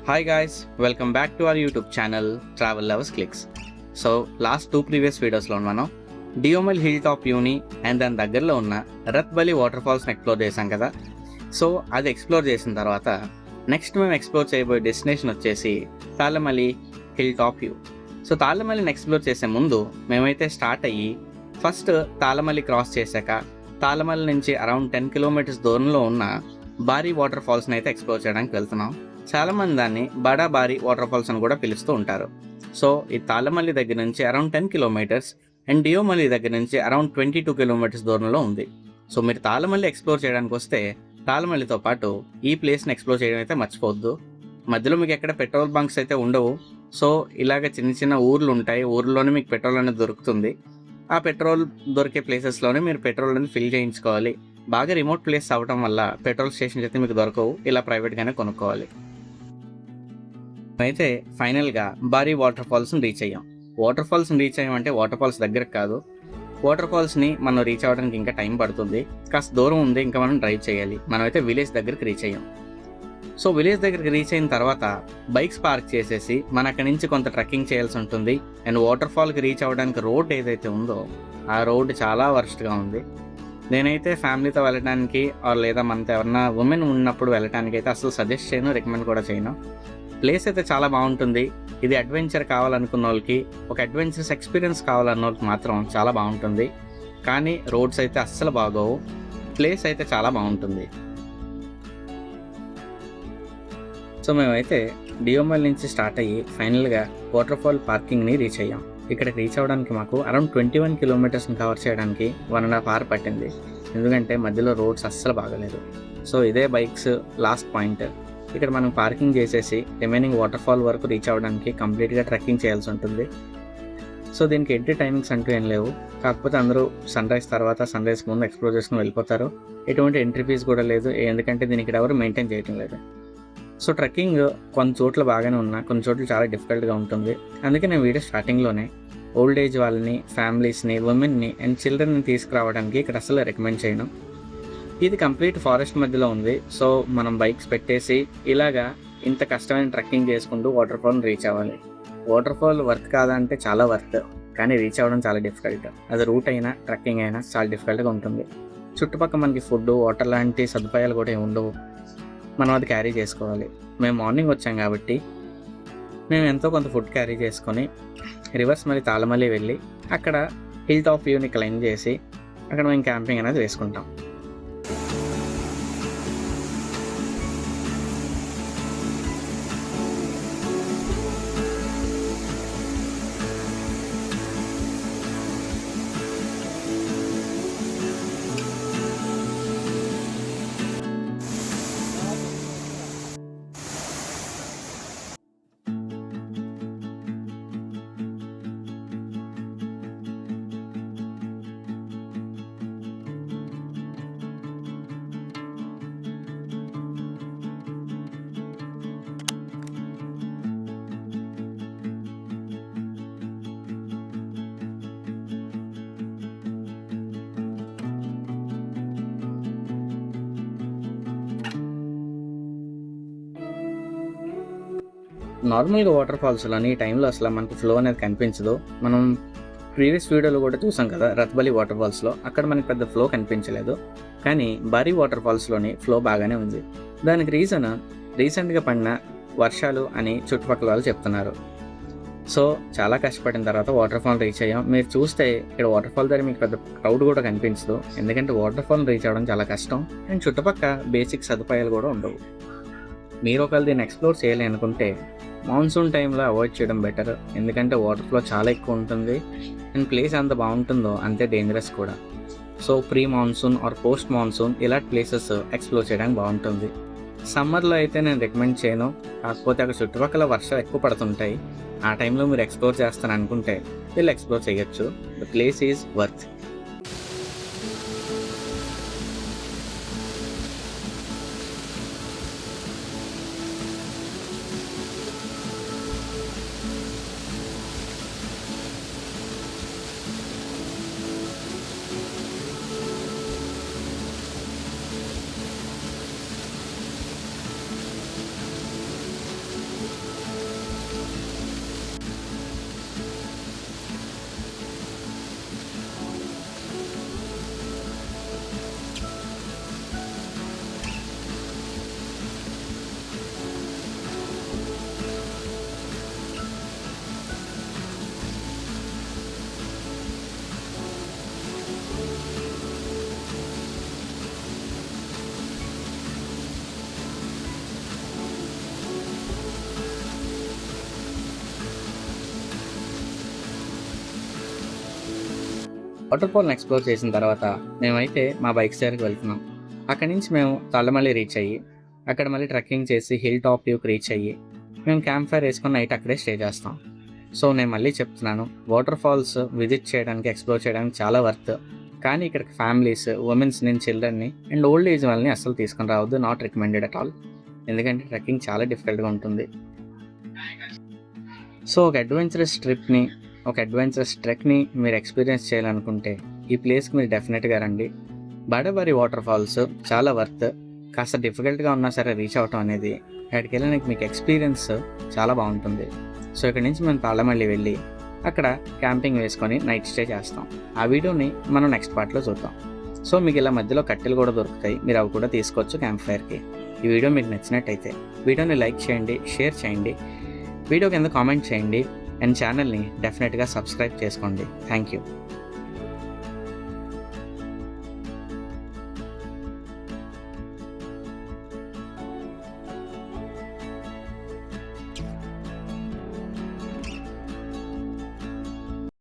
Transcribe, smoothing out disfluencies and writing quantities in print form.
Hi guys, welcome back to our YouTube channel Travel Lovers Clicks. So last two previous videos లో మనం డియోమల్ hill top వ్యూని and దాని దగ్గరలో ఉన్న రత్బలి water ఫాల్స్ని explore చేశాం కదా. సో అది ఎక్స్ప్లోర్ చేసిన తర్వాత నెక్స్ట్ మేము ఎక్స్ప్లోర్ చేయబోయే డెస్టినేషన్ వచ్చేసి Tallamalli hill top view. So తాళ్ళమల్లిని ఎక్స్ప్లోర్ చేసే ముందు మేమైతే స్టార్ట్ అయ్యి ఫస్ట్ తాళ్ళమల్లి క్రాస్ చేశాక తాళ్ళమల్లి నుంచి అరౌండ్ 10 కిలోమీటర్స్ దూరంలో ఉన్న బారీ వాటర్ ఫాల్స్ని అయితే ఎక్స్ప్లోర్ చేయడానికి వెళ్తున్నాం. చాలామంది దాన్ని బడా బారీ వాటర్ ఫాల్స్ అని కూడా పిలుస్తూ ఉంటారు. సో ఈ తాళ్ళమల్లి దగ్గర నుంచి అరౌండ్ 10 కిలోమీటర్స్ అండ్ డియోమల్లి దగ్గర నుంచి అరౌండ్ 22 కిలోమీటర్స్ దూరంలో ఉంది. సో మీరు తాళ్ళమల్లి ఎక్స్ప్లోర్ చేయడానికి వస్తే తాళ్ళమల్లితో పాటు ఈ ప్లేస్ని ఎక్స్ప్లోర్ చేయడం అయితే మర్చిపోవద్దు. మధ్యలో మీకు ఎక్కడ పెట్రోల్ బంక్స్ అయితే ఉండవు. సో ఇలాగ చిన్న చిన్న ఊర్లు ఉంటాయి, ఊర్లోనే మీకు పెట్రోల్ అనేది దొరుకుతుంది. ఆ పెట్రోల్ దొరికే ప్లేసెస్లోనే మీరు పెట్రోల్ అనేది ఫిల్ చేయించుకోవాలి. బాగా రిమోట్ ప్లేస్ అవ్వడం వల్ల పెట్రోల్ స్టేషన్స్ అయితే మీకు దొరకవు, ఇలా ప్రైవేట్గానే కొనుక్కోవాలి. అయితే ఫైనల్గా బారీ వాటర్ ఫాల్స్ని రీచ్ అయ్యాం. వాటర్ ఫాల్స్ని రీచ్ అయ్యామంటే వాటర్ ఫాల్స్ దగ్గరకు కాదు, వాటర్ ఫాల్స్ని మనం రీచ్ అవ్వడానికి ఇంకా టైం పడుతుంది, కాస్త దూరం ఉంది, ఇంకా మనం డ్రైవ్ చేయాలి. మనమైతే విలేజ్ దగ్గరికి రీచ్ అయ్యాం. సో విలేజ్ దగ్గరికి రీచ్ అయిన తర్వాత బైక్స్ పార్క్ చేసేసి మన అక్కడి నుంచి కొంత ట్రెక్కింగ్ చేయాల్సి ఉంటుంది. అండ్ వాటర్ ఫాల్కి రీచ్ అవ్వడానికి రోడ్ ఏదైతే ఉందో ఆ రోడ్ చాలా వర్స్ట్గా ఉంది. నేనైతే ఫ్యామిలీతో వెళ్ళడానికి లేదా మనతో ఎవరన్నా ఉమెన్ ఉన్నప్పుడు వెళ్ళడానికి అయితే అసలు సజెస్ట్ చేయను, రికమెండ్ కూడా చేయను. ప్లేస్ అయితే చాలా బాగుంటుంది. ఇది అడ్వెంచర్ కావాలనుకున్న వాళ్ళకి, ఒక అడ్వెంచరస్ ఎక్స్పీరియన్స్ కావాలన్న వాళ్ళకి మాత్రం చాలా బాగుంటుంది. కానీ రోడ్స్ అయితే అస్సలు బాగోవు. ప్లేస్ అయితే చాలా బాగుంటుంది. సో మేమైతే డియోమల్ నుంచి స్టార్ట్ అయ్యి ఫైనల్గా వాటర్ ఫాల్ పార్కింగ్ని రీచ్ అయ్యాం. ఇక్కడికి రీచ్ అవ్వడానికి మాకు అరౌండ్ 21 కిలోమీటర్స్ని కవర్ చేయడానికి 1.5 hours పట్టింది. ఎందుకంటే మధ్యలో రోడ్స్ అస్సలు బాగలేదు. సో ఇదే బైక్స్ లాస్ట్ పాయింట్. ఇక్కడ మనం పార్కింగ్ చేసేసి రిమైనింగ్ వాటర్ ఫాల్ వరకు రీచ్ అవ్వడానికి కంప్లీట్గా ట్రెక్కింగ్ చేయాల్సి ఉంటుంది. సో దీనికి ఎంట్రీ టైమింగ్స్ అంటూ ఏం లేవు, కాకపోతే అందరూ సన్ రైజ్ తర్వాత సన్ రైజ్ ముందు ఎక్స్ప్లోర్ చేసుకుని వెళ్ళిపోతారు. ఎటువంటి ఎంట్రీ ఫీజు కూడా లేదు, ఎందుకంటే దీనికి ఎవరు మెయింటైన్ చేయటం లేదు. సో ట్రెక్కింగ్ కొన్ని చోట్ల బాగానే ఉన్నా, కొన్ని చోట్ల చాలా డిఫికల్ట్గా ఉంటుంది. అందుకే నేను వీడియో స్టార్టింగ్లోనే ఓల్డ్ ఏజ్ వాళ్ళని, ఫ్యామిలీస్ని, ఉమెన్ని అండ్ చిల్డ్రన్ని తీసుకురావడానికి ఇక్కడ అసలు రికమెండ్ చేయను. ఇది కంప్లీట్ ఫారెస్ట్ మధ్యలో ఉంది. సో మనం బైక్స్ పెట్టేసి ఇలాగా ఇంత కష్టమైన ట్రెక్కింగ్ చేసుకుంటూ వాటర్ ఫాల్ని రీచ్ అవ్వాలి. వాటర్ ఫాల్ వర్త్ కాదంటే చాలా వర్త్, కానీ రీచ్ అవ్వడం చాలా డిఫికల్ట్. అది రూట్ అయినా ట్రెక్కింగ్ అయినా చాలా డిఫికల్ట్గా ఉంటుంది. చుట్టుపక్కల మనకి ఫుడ్, వాటర్ లాంటి సదుపాయాలు కూడా ఏమి ఉండవు, మనం అది క్యారీ చేసుకోవాలి. మేము మార్నింగ్ వచ్చాం కాబట్టి మేము ఎంతో కొంత ఫుడ్ క్యారీ చేసుకొని రివర్స్ మళ్ళీ తాళ్ళమల్లి వెళ్ళి అక్కడ హిల్ టాప్ వ్యూని క్లైమ్ చేసి అక్కడ మేము క్యాంపింగ్ అనేది వేసుకుంటాం. నార్మల్గా వాటర్ ఫాల్స్లోని ఈ టైంలో అసలు మనకి ఫ్లో అనేది కనిపించదు. మనం ప్రీవియస్ వీడియోలో కూడా చూసాం కదా రత్బలి వాటర్ ఫాల్స్లో, అక్కడ మనకి పెద్ద ఫ్లో కనిపించలేదు. కానీ బారీ వాటర్ ఫాల్స్లోని ఫ్లో బాగానే ఉంది. దానికి రీజన్ రీసెంట్గా పడిన వర్షాలు అని చుట్టుపక్కల వాళ్ళు చెప్తున్నారు. సో చాలా కష్టపడిన తర్వాత వాటర్ ఫాల్ రీచ్ అయ్యాం. మీరు చూస్తే ఇక్కడ వాటర్ ఫాల్ దగ్గర మీకు పెద్ద క్రౌడ్ కూడా కనిపించదు, ఎందుకంటే వాటర్ ఫాల్ రీచ్ అవ్వడం చాలా కష్టం. అండ్ చుట్టుపక్కల బేసిక్ సదుపాయాలు కూడా ఉండవు. మీరు ఒకవేళ దీన్ని ఎక్స్ప్లోర్ చేయాలి అనుకుంటే మాన్సూన్ టైంలో అవాయిడ్ చేయడం బెటర్, ఎందుకంటే వాటర్ ఫ్లో చాలా ఎక్కువ ఉంటుంది అండ్ ప్లేస్ అంత బాగుంటుందో అంతే డేంజరస్ కూడా. So pre monsoon or post monsoon ఇలాంటి ప్లేసెస్ ఎక్స్ప్లోర్ చేయడానికి బాగుంటుంది. సమ్మర్లో అయితే నేను రికమెండ్ చేయను, కాకపోతే అక్కడ చుట్టుపక్కల వర్షాలు ఎక్కువ పడుతుంటాయి. ఆ టైంలో మీరు ఎక్స్ప్లోర్ చేస్తాను అనుకుంటే వీళ్ళు ఎక్స్ప్లోర్ చేయొచ్చు. The place is worth. Water ఫాల్ని ఎక్స్ప్లోర్ చేసిన తర్వాత మేమైతే మా బైక్స్ దగ్గరికి వెళ్తున్నాం. అక్కడి నుంచి మేము తాళ్ళమల్లి రీచ్ అయ్యి అక్కడ మళ్ళీ ట్రెక్కింగ్ చేసి హిల్ టాప్ వ్యూకి రీచ్ అయ్యి మేము క్యాంప్ ఫైర్ వేసుకొని నైట్ అక్కడే స్టే చేస్తాం. సో నేను మళ్ళీ చెప్తున్నాను, వాటర్ ఫాల్స్ విజిట్ చేయడానికి ఎక్స్ప్లోర్ చేయడానికి చాలా వర్త్. కానీ ఇక్కడికి ఫ్యామిలీస్, ఉమెన్స్ నుంచి చిల్డ్రన్ని అండ్ ఓల్డ్ ఏజ్ వాళ్ళని అస్సలు తీసుకొని రావద్దు. Not recommended at all. ఎందుకంటే ట్రెక్కింగ్ చాలా డిఫికల్ట్గా ఉంటుంది. సో ఒక అడ్వెంచరస్ ట్రిప్ని, ఒక అడ్వెంచరస్ ట్రెక్ని మీరు ఎక్స్పీరియన్స్ చేయాలనుకుంటే ఈ ప్లేస్కి మీరు డెఫినెట్గా రండి. బడబరి వాటర్ ఫాల్స్ చాలా వర్త్. కాస్త డిఫికల్ట్గా ఉన్నా సరే రీచ్ అవటం అనేది అక్కడికి వెళ్ళడానికి మీకు ఎక్స్పీరియన్స్ చాలా బాగుంటుంది. సో ఇక్కడ నుంచి మేము తాళ్ళమల్లి వెళ్ళి అక్కడ క్యాంపింగ్ వేసుకొని నైట్ స్టే చేస్తాం. ఆ వీడియోని మనం నెక్స్ట్ పార్ట్లో చూద్దాం. సో మీకు ఇలా మధ్యలో కట్టెలు కూడా దొరుకుతాయి, మీరు అవి కూడా తీసుకోవచ్చు క్యాంప్ ఫైర్కి. ఈ వీడియో మీకు నచ్చినట్టయితే వీడియోని లైక్ చేయండి, షేర్ చేయండి, వీడియో కింద కామెంట్ చేయండి అండ్ ఛానల్ని డెఫినెట్గా సబ్స్క్రైబ్ చేసుకోండి. Thank you.